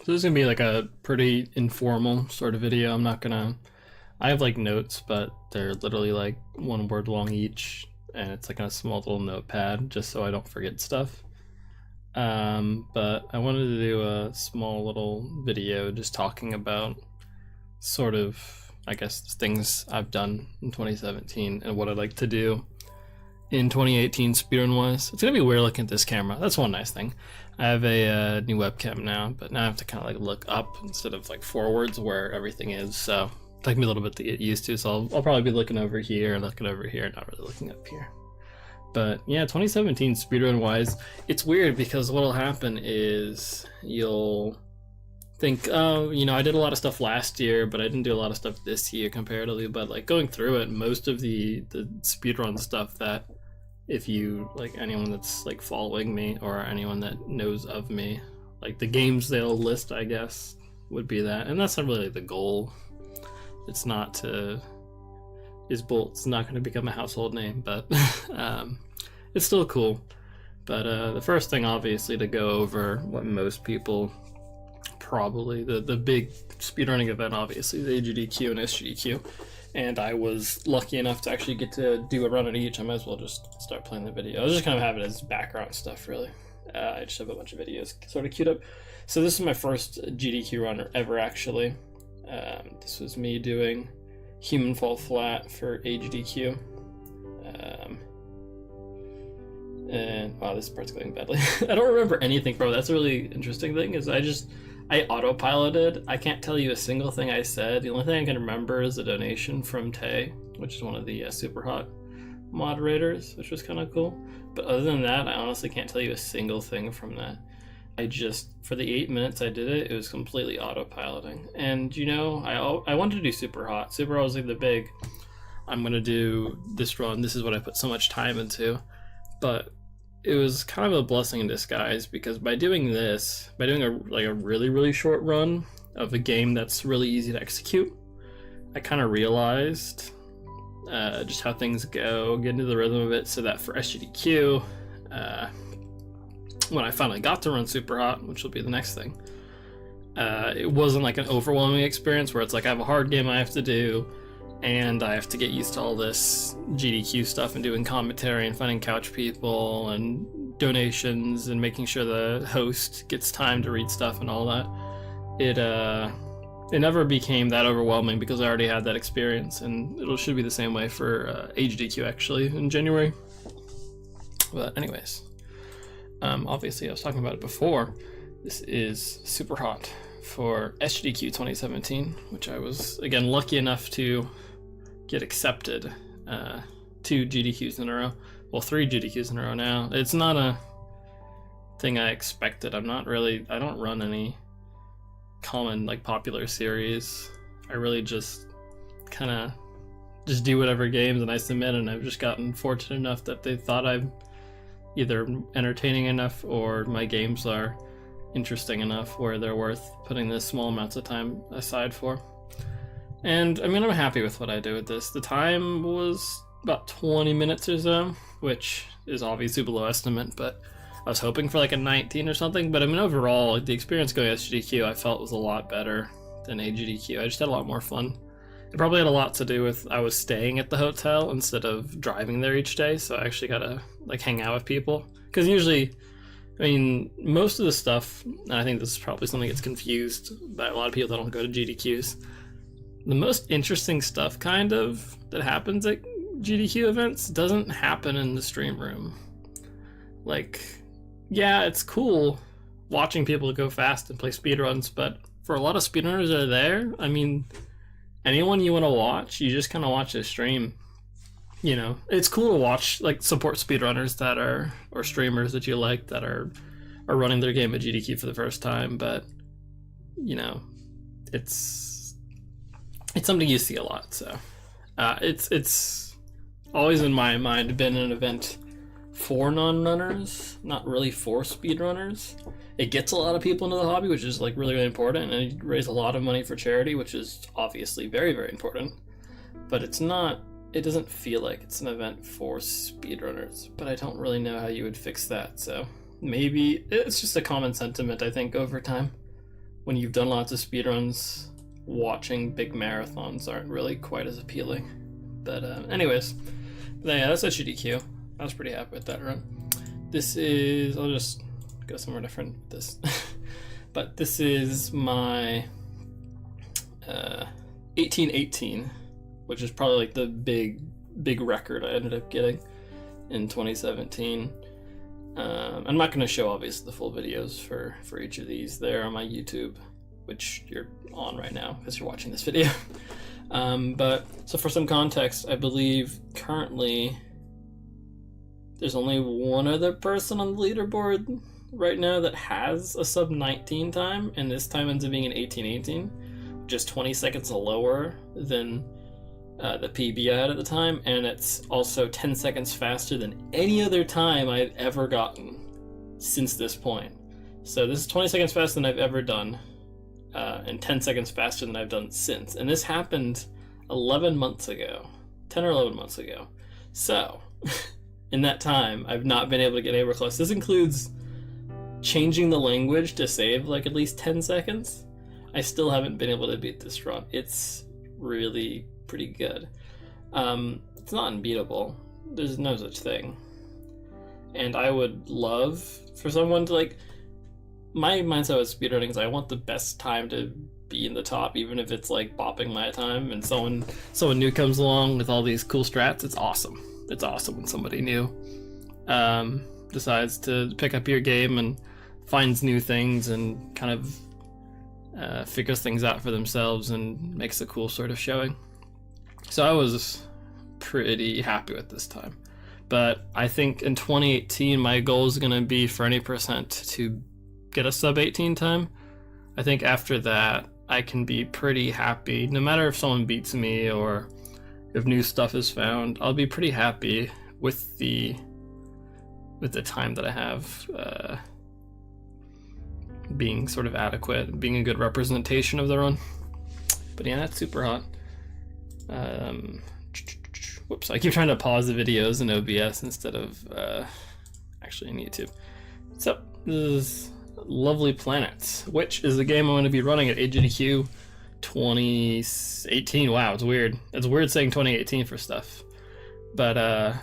So this is gonna be like a pretty informal sort of video. I have like notes, but they're literally like 1 word long each, and it's like on a small little notepad just so I don't forget stuff. But I wanted to do a small little video just talking about sort of, I guess, things I've done in 2017 and what I'd like to do in 2018 speedrun wise. It's gonna be weird looking at this camera. That's one nice thing. I have a new webcam now, but now I have to kind of like look up instead of like forwards where everything is. So it took me a little bit to get used to. So I'll probably be looking over here, not really looking up here. But yeah, 2017 speedrun wise, it's weird because what'll happen is you'll think, oh, you know, I did a lot of stuff last year, but I didn't do a lot of stuff this year comparatively. But like going through it, most of the speedrun stuff that, if you, like anyone that's like following me or anyone that knows of me, like the games they'll list, I guess, would be that. And that's not really the goal. It's not to, isBullet's not going to become a household name, but it's still cool. But the first thing, obviously, to go over what most people probably, the big speedrunning event, obviously, the GDQ and SDQ. And I was lucky enough to actually get to do a run at each. I might as well just start playing the video. I was just kind of have it as background stuff, really. I just have a bunch of videos sort of queued up. So this is my first GDQ run ever, actually. This was me doing Human Fall Flat for GDQ. And wow, this part's going badly. I don't remember anything from it. That's a really interesting thing, is I autopiloted. I can't tell you a single thing I said. The only thing I can remember is a donation from Tay, which is one of the super hot moderators, which was kind of cool. But other than that, I honestly can't tell you a single thing from that. I just, for the 8 minutes I did it, it was completely autopiloting. And you know, I wanted to do super hot. Super hot was like the big, I'm gonna do this run, this is what I put so much time into. But it was kind of a blessing in disguise, because by doing this, by doing a really short run of a game that's really easy to execute, I kind of realized just how things go, get into the rhythm of it, so that for SGDQ, when I finally got to run super hot, which will be the next thing, it wasn't like an overwhelming experience where it's like I have a hard game I have to do, and I have to get used to all this GDQ stuff and doing commentary and finding couch people and donations and making sure the host gets time to read stuff and all that. It never became that overwhelming because I already had that experience, and it should be the same way for GDQ actually in January. But anyways, obviously I was talking about it before. This is super hot for SGDQ 2017, which I was again lucky enough to get accepted 2 GDQs in a row. Well, 3 GDQs in a row now. It's not a thing I expected. I don't run any common like popular series. I really just kind of just do whatever games and I submit, and I've just gotten fortunate enough that they thought I'm either entertaining enough or my games are interesting enough where they're worth putting this small amounts of time aside for. And I mean, I'm happy with what I did with this. The time was about 20 minutes or so, which is obviously below estimate, but I was hoping for like a 19 or something. But I mean, overall, the experience going SGDQ I felt was a lot better than GDQ. I just had a lot more fun. It probably had a lot to do with I was staying at the hotel instead of driving there each day, so I actually got to like hang out with people. Because usually, I mean, most of the stuff, and I think this is probably something that gets confused by a lot of people that don't go to GDQs, the most interesting stuff kind of that happens at GDQ events doesn't happen in the stream room. Like, yeah, it's cool watching people go fast and play speedruns, but for a lot of speedrunners that are there, I mean, anyone you want to watch, you just kind of watch the stream. You know, it's cool to watch, like, support speedrunners that are, or streamers that you like that are running their game at GDQ for the first time, but, you know, it's something you see a lot, so it's always in my mind been an event for non-runners, not really for speedrunners. It gets a lot of people into the hobby, which is like really important, and it raises a lot of money for charity, which is obviously very important. But it doesn't feel like it's an event for speedrunners, but I don't really know how you would fix that. So maybe it's just a common sentiment, I think, over time, when you've done lots of speedruns, watching big marathons aren't really quite as appealing. But anyways, yeah, that's a GDQ. I was pretty happy with that run. This is, I'll just go somewhere different with this. But this is my 1818, which is probably like the big record I ended up getting in 2017. I'm not going to show obviously the full videos for each of these. They're on my YouTube, which you're on right now because you're watching this video. But so for some context, I believe currently there's only one other person on the leaderboard right now that has a sub 19 time, and this time ends up being an 1818, just 20 seconds lower than the PB I had at the time, and it's also 10 seconds faster than any other time I've ever gotten since this point. So this is 20 seconds faster than I've ever done, and 10 seconds faster than I've done since. And this happened 11 months ago, 10 or 11 months ago. So in that time, I've not been able to get anywhere close. This includes changing the language to save like at least 10 seconds. I still haven't been able to beat this run. It's really pretty good. It's not unbeatable. There's no such thing. And I would love for someone to like, my mindset with speedrunning is I want the best time to be in the top, even if it's like bopping my time, and someone new comes along with all these cool strats. It's awesome. It's awesome when somebody new decides to pick up your game and finds new things and kind of figures things out for themselves and makes a cool sort of showing. So I was pretty happy with this time. But I think in 2018, my goal is going to be for any percent to get a sub 18 time. I think after that, I can be pretty happy. No matter if someone beats me or if new stuff is found, I'll be pretty happy with the time that I have being sort of adequate, being a good representation of the run. But yeah, that's super hot. Whoops, I keep trying to pause the videos in OBS instead of actually in YouTube. So this is Lovely Planets, which is the game I'm going to be running at GDQ 2018. Wow, it's weird. It's weird saying 2018 for stuff. But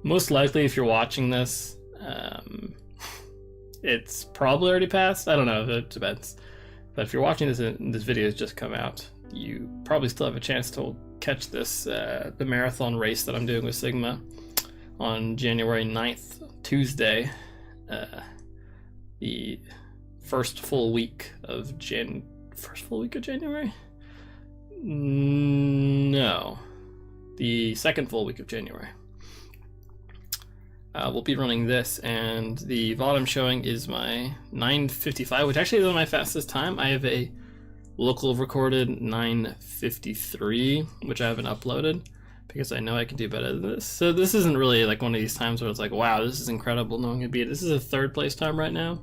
most likely if you're watching this, it's probably already passed. I don't know, it depends. But if you're watching this and this video has just come out, you probably still have a chance to catch this, the marathon race that I'm doing with Sigma on January 9th, Tuesday. The first full week of January? No. The second full week of January. We'll be running this, and the VOD I'm showing is my 9:55, which actually isn't my fastest time. I have a local recorded 9:53, which I haven't uploaded because I know I can do better than this. So this isn't really like one of these times where it's like, wow, this is incredible, no one can beat it. This is a third place time right now,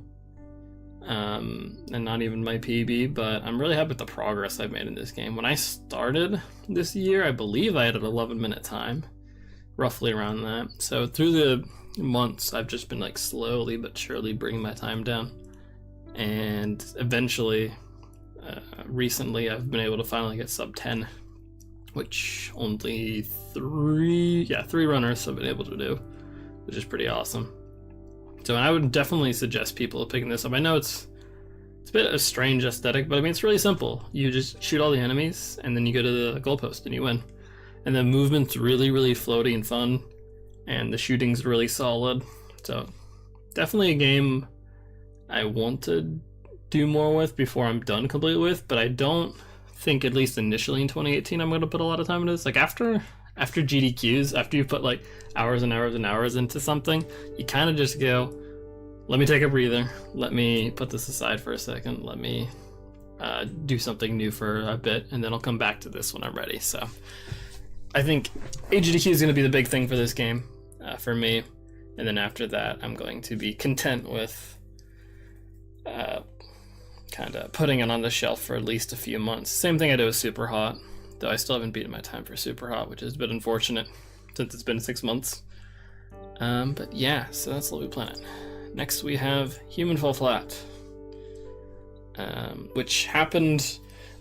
and not even my PB, but I'm really happy with the progress I've made in this game. When I started this year, I believe I had an 11-minute time, roughly around that. So through the months, I've just been like slowly but surely bringing my time down, and eventually recently I've been able to finally get sub 10, which only three runners have been able to do, which is pretty awesome. So I would definitely suggest people picking this up. I know it's a bit of a strange aesthetic, but I mean, it's really simple. You just shoot all the enemies and then you go to the goalpost and you win. And the movement's really, really floaty and fun, and the shooting's really solid. So definitely a game I want to do more with before I'm done completely with, but I don't think, at least initially in 2018, I'm going to put a lot of time into this. Like after GDQs, after you put like hours and hours and hours into something, you kind of just go, let me take a breather, let me put this aside for a second, let me do something new for a bit, and then I'll come back to this when I'm ready. So I think GDQ is going to be the big thing for this game for me, and then after that I'm going to be content with kind of putting it on the shelf for at least a few months. Same thing I did with Super Hot, though I still haven't beaten my time for Super Hot, which is a bit unfortunate since it's been 6 months. But yeah, so that's Lovely Planet. Next we have Human Fall Flat. which happened,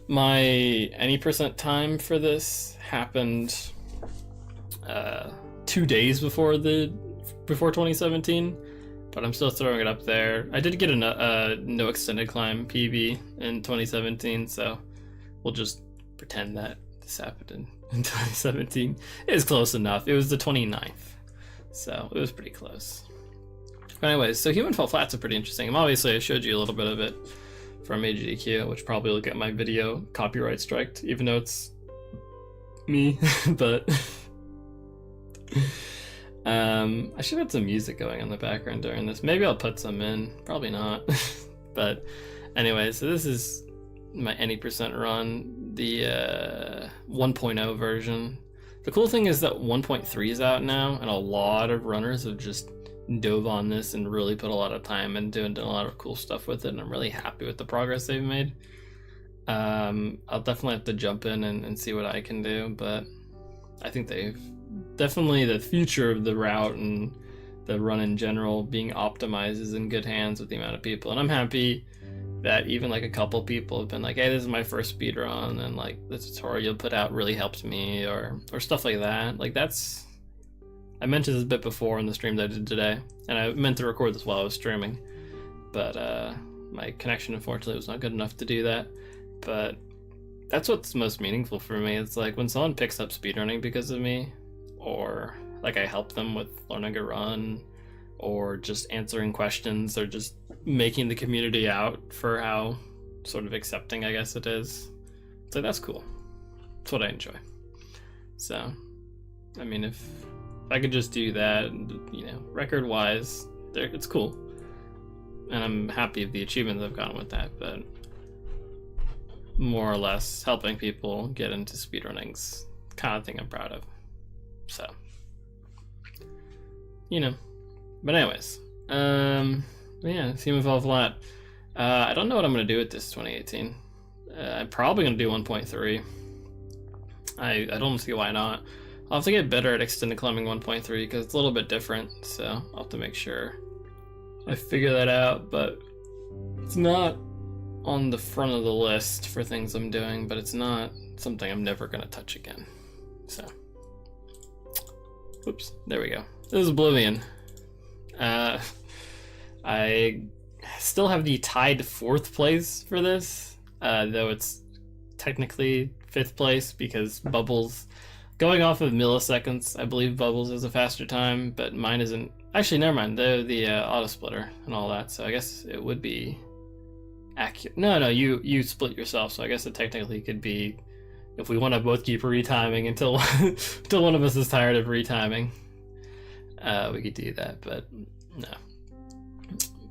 my any percent time for this happened 2 days before 2017, but I'm still throwing it up there. I did get a no extended climb PB in 2017, so we'll just pretend that this happened in 2017. It was close enough. It was the 29th, so it was pretty close. But anyways, so Human Fall Flat's are pretty interesting. Obviously, I showed you a little bit of it from GDQ, which probably will get my video copyright striked, even though it's me, but I should have some music going on the background during this. Maybe I'll put some in, probably not. But anyway, so this is my any percent run, the 1.0 version. The cool thing is that 1.3 is out now, and a lot of runners have just dove on this and really put a lot of time into it and done a lot of cool stuff with it, and I'm really happy with the progress they've made. I'll definitely have to jump in and see what I can do, but I think they've definitely, the future of the route and the run in general being optimized is in good hands with the amount of people, and I'm happy that even like a couple people have been like, hey, this is my first speed run, and like the tutorial you put out really helps me, or stuff like that. Like, that's, I mentioned this a bit before in the stream that I did today, and I meant to record this while I was streaming, but my connection unfortunately was not good enough to do that. But that's what's most meaningful for me. It's like when someone picks up speedrunning because of me, or like I help them with learning to run, or just answering questions, or just making the community out for how sort of accepting I guess it is. So that's cool. That's what I enjoy. So, I mean, if I could just do that, you know, record-wise, it's cool. And I'm happy with the achievements I've gotten with that, but more or less helping people get into speedrunning's kind of thing I'm proud of. So, you know. But anyways, yeah, Human Fall Flat. I don't know what I'm going to do with this 2018. I'm probably going to do 1.3. I don't see why not. I'll have to get better at extended climbing 1.3 because it's a little bit different, so I'll have to make sure I figure that out, but it's not on the front of the list for things I'm doing, but it's not something I'm never going to touch again. So, whoops, there we go. This is Oblivion. I still have the tied 4th place for this, though it's technically 5th place because Bubbles, going off of milliseconds, I believe Bubbles is a faster time, but mine isn't. Actually, never mind. They're the auto splitter and all that, so I guess it would be accurate. No, you split yourself, so I guess it technically could be, if we want to both keep retiming until until one of us is tired of retiming, we could do that, but no.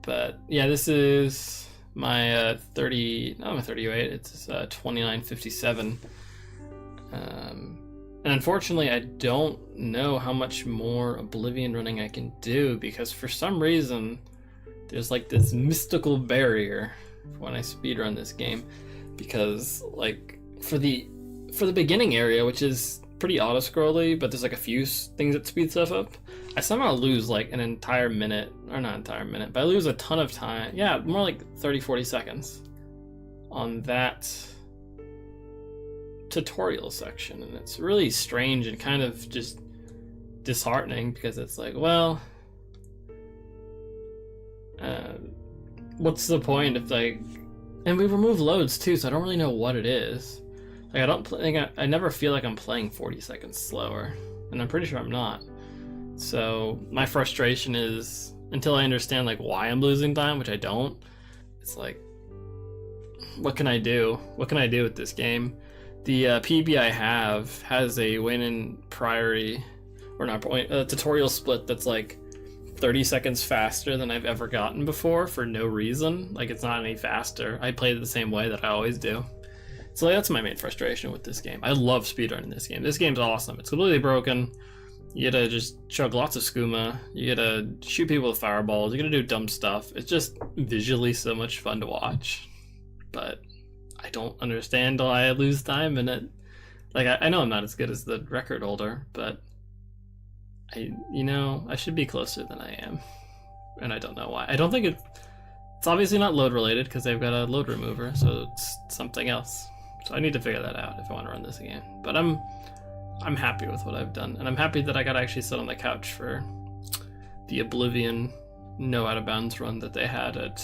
But yeah, this is my 38. It's 29:57. And unfortunately, I don't know how much more Oblivion running I can do, because for some reason there's like this mystical barrier when I speedrun this game, because like for the beginning area, which is pretty auto-scrolly, but there's like a few things that speed stuff up, I somehow lose like an entire minute, or not entire minute, but I lose a ton of time. Yeah, more like 30-40 seconds on that tutorial section, and it's really strange and kind of just disheartening, because it's like, well, what's the point if, like, and we remove loads too, so I don't really know what it is. Like, I never feel like I'm playing 40 seconds slower, and I'm pretty sure I'm not. So my frustration is, until I understand like why I'm losing time, which I don't, it's like, what can I do? What can I do with this game? The PB I have has a win in priority, or not point, tutorial split that's like 30 seconds faster than I've ever gotten before for no reason. Like, it's not any faster. I play it the same way that I always do. So that's my main frustration with this game. I love speedrunning this game. This game's awesome. It's completely broken. You gotta just chug lots of skooma. You gotta shoot people with fireballs. You gotta do dumb stuff. It's just visually so much fun to watch. But I don't understand why I lose time in it. Like, I know I'm not as good as the record holder, but I should be closer than I am. And I don't know why. I don't think It's obviously not load related because they've got a load remover, so it's something else. So I need to figure that out if I want to run this again. But I'm happy with what I've done, and I'm happy that I got to actually sit on the couch for the Oblivion no out of bounds run that they had at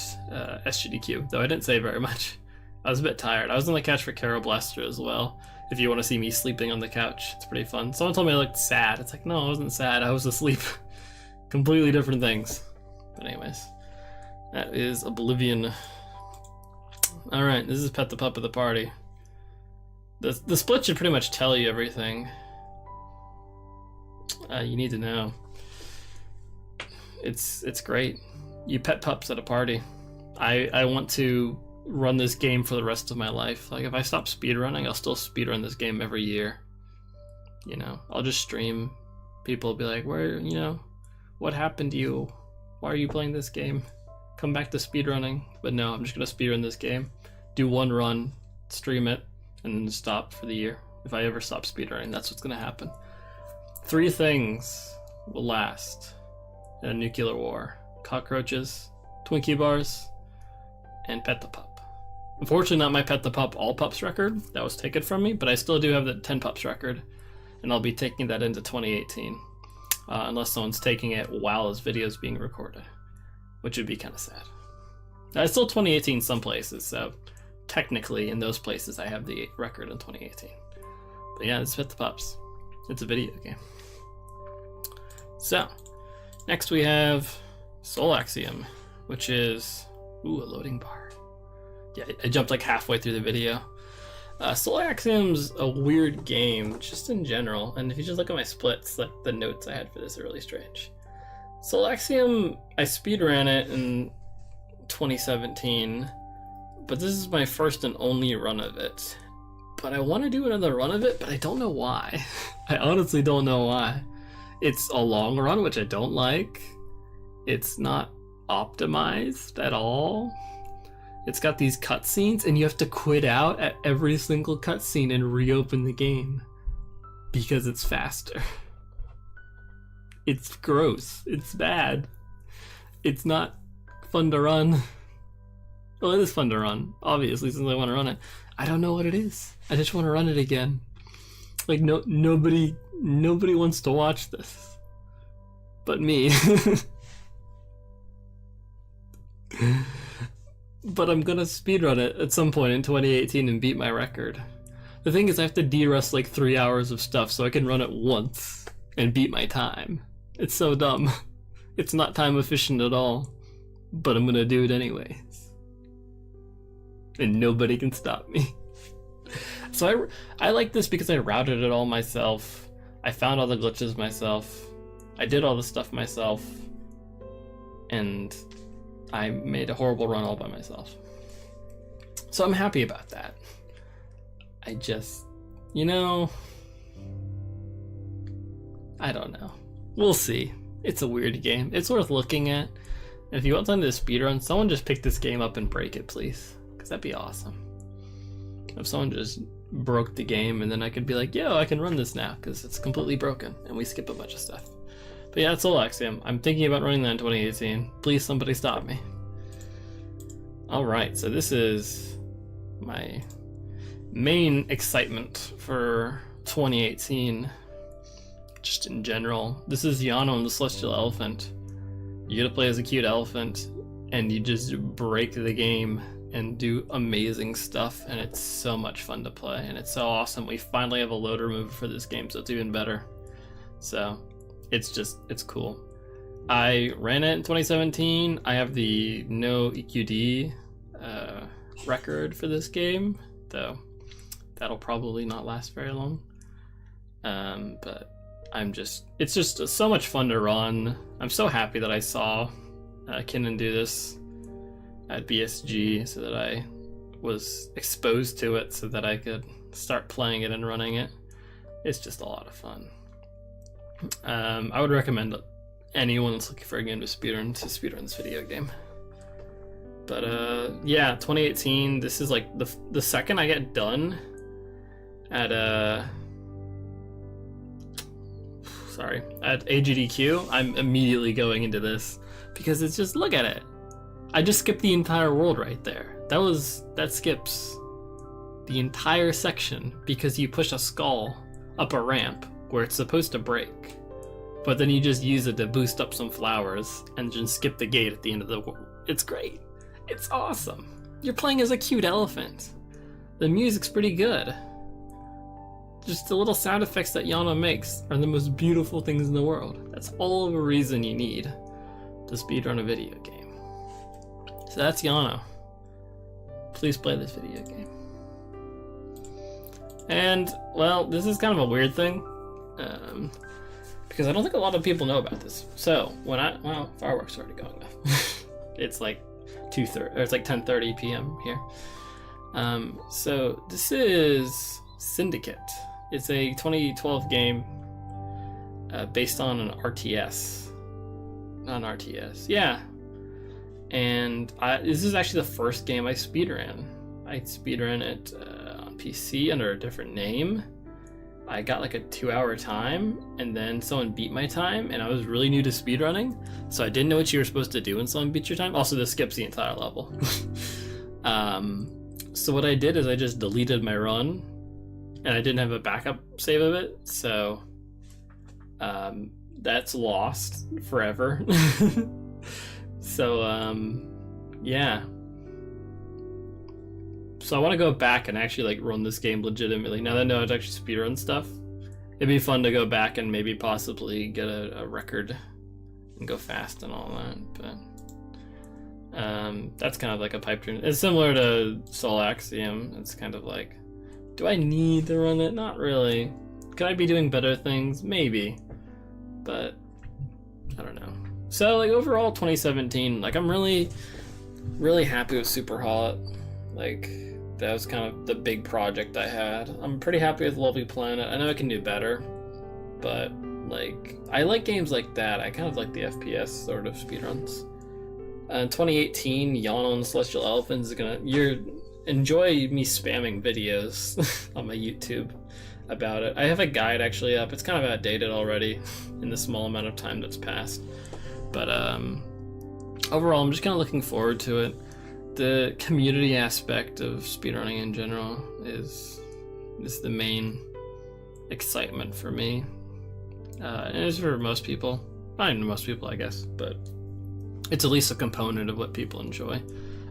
SGDQ, though I didn't say very much. I was a bit tired. I was on the couch for Carol Blaster as well. If you want to see me sleeping on the couch, it's pretty fun. Someone told me I looked sad. It's like, no, I wasn't sad. I was asleep. Completely different things. But anyways, that is Oblivion. All right, this is Pet the Pup of the party. The split should pretty much tell you everything you need to know. It's great. You pet pups at a party. I want to run this game for the rest of my life. Like, if I stop speedrunning, I'll still speedrun this game every year. You know, I'll just stream. People will be like, where, you know, what happened to you? Why are you playing this game? Come back to speedrunning. But no, I'm just gonna speedrun this game. Do one run, stream it, and then stop for the year. If I ever stop speedrunning, that's what's gonna happen. 3 things will last in a nuclear war: cockroaches, Twinkie bars, and Pet the Pup. Unfortunately, not my Pet the Pup all pups record. That was taken from me, but I still do have the 10 pups record, and I'll be taking that into 2018. Unless someone's taking it while this video is being recorded, which would be kind of sad. It's still 2018 some places, so technically in those places I have the record in 2018. But yeah, it's Pet the Pups. It's a video game. So, next we have Soul Axiom, which is, ooh, a loading bar. Yeah, I jumped like halfway through the video. Soul Axiom's a weird game, just in general, and if you just look at my splits, like the notes I had for this are really strange. Soul Axiom, I speedran it in 2017, but this is my first and only run of it. But I want to do another run of it, but I don't know why. I honestly don't know why. It's a long run, which I don't like. It's not optimized at all. It's got these cutscenes, and you have to quit out at every single cutscene and reopen the game because it's faster. It's gross. It's bad. It's not fun to run. Well, it is fun to run, obviously, since I want to run it. I don't know what it is. I just want to run it again. Like, nobody wants to watch this but me. But I'm gonna speedrun it at some point in 2018 and beat my record. The thing is, I have to de-rust like 3 hours of stuff so I can run it once and beat my time. It's so dumb. It's not time efficient at all, but I'm gonna do it anyways. And nobody can stop me. So I like this because I routed it all myself. I found all the glitches myself. I did all the stuff myself. And I made a horrible run all by myself. So I'm happy about that. I just, you know, I don't know. We'll see. It's a weird game. It's worth looking at. And if you want something to speedrun, someone just pick this game up and break it, please. Because that'd be awesome. If someone just broke the game, and then I could be like, yo, I can run this now, because it's completely broken, and we skip a bunch of stuff. But yeah, it's Soul Axiom. I'm thinking about running that in 2018. Please, somebody stop me. Alright, so this is my main excitement for 2018. Just in general. This is Yano and the Celestial Elephant. You get to play as a cute elephant, and you just break the game and do amazing stuff, and it's so much fun to play, and it's so awesome. We finally have a load remover for this game, so it's even better. So, it's cool. I ran it in 2017. I have the no EQD record for this game, though that'll probably not last very long. But it's just so much fun to run. I'm so happy that I saw Kinnan do this at BSG, so that I was exposed to it, so that I could start playing it and running it. It's just a lot of fun. I would recommend anyone that's looking for a game to speedrun this video game. But yeah, 2018, this is like the second I get done at AGDQ, I'm immediately going into this, because it's just, look at it. I just skipped the entire world right there. That skips the entire section because you push a skull up a ramp where it's supposed to break, but then you just use it to boost up some flowers and just skip the gate at the end of the world. It's great. It's awesome. You're playing as a cute elephant. The music's pretty good. Just the little sound effects that Yana makes are the most beautiful things in the world. That's all of a reason you need to speedrun a video game. So that's Yana. Please play this video game. And, well, this is kind of a weird thing, because I don't think a lot of people know about this. So, well, fireworks are already going off. It's like 2:30, or it's like 10:30 p.m. here. So this is Syndicate. It's a 2012 game based on an RTS. Not an RTS, yeah. And this is actually the first game I speedran. I speedran it on PC under a different name. I got like a 2-hour time, and then someone beat my time, and I was really new to speedrunning, so I didn't know what you were supposed to do when someone beat your time. Also, this skips the entire level. So what I did is I just deleted my run, and I didn't have a backup save of it, so that's lost forever. So yeah. So I want to go back and actually like run this game legitimately. Now that I know how to actually speedrun stuff, it'd be fun to go back and maybe possibly get a record and go fast and all that. But that's kind of like a pipe dream. It's similar to Soul Axiom. It's kind of like, do I need to run it? Not really. Could I be doing better things? Maybe. But I don't know. So like overall 2017, like I'm really, really happy with Super Hot. Like that was kind of the big project I had. I'm pretty happy with Lovely Planet. I know I can do better, but like I like games like that. I kind of like the FPS sort of speedruns. In 2018, Yana and the Celestial Elephants is gonna enjoy me spamming videos on my YouTube about it. I have a guide actually up. It's kind of outdated already in the small amount of time that's passed. But overall, I'm just kind of looking forward to it. The community aspect of speedrunning in general is the main excitement for me. And it's for most people. Not even most people, I guess, but it's at least a component of what people enjoy,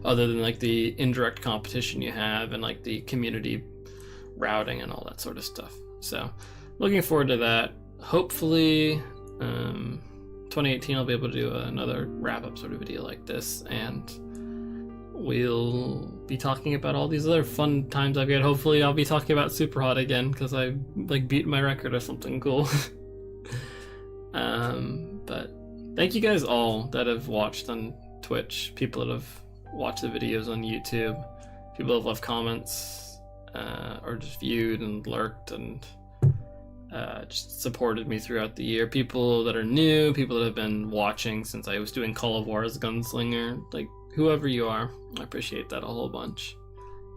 other than like the indirect competition you have and like the community routing and all that sort of stuff. So looking forward to that. Hopefully 2018 I'll be able to do another wrap-up sort of video like this, and we'll be talking about all these other fun times I've had. Hopefully I'll be talking about Super Hot again because I like beat my record or something cool. But thank you guys all that have watched on Twitch, people that have watched the videos on YouTube, people that have left comments, or just viewed and lurked and just supported me throughout the year. People that are new, people that have been watching since I was doing Call of War as Gunslinger, like whoever you are, I appreciate that a whole bunch.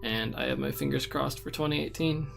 And I have my fingers crossed for 2018.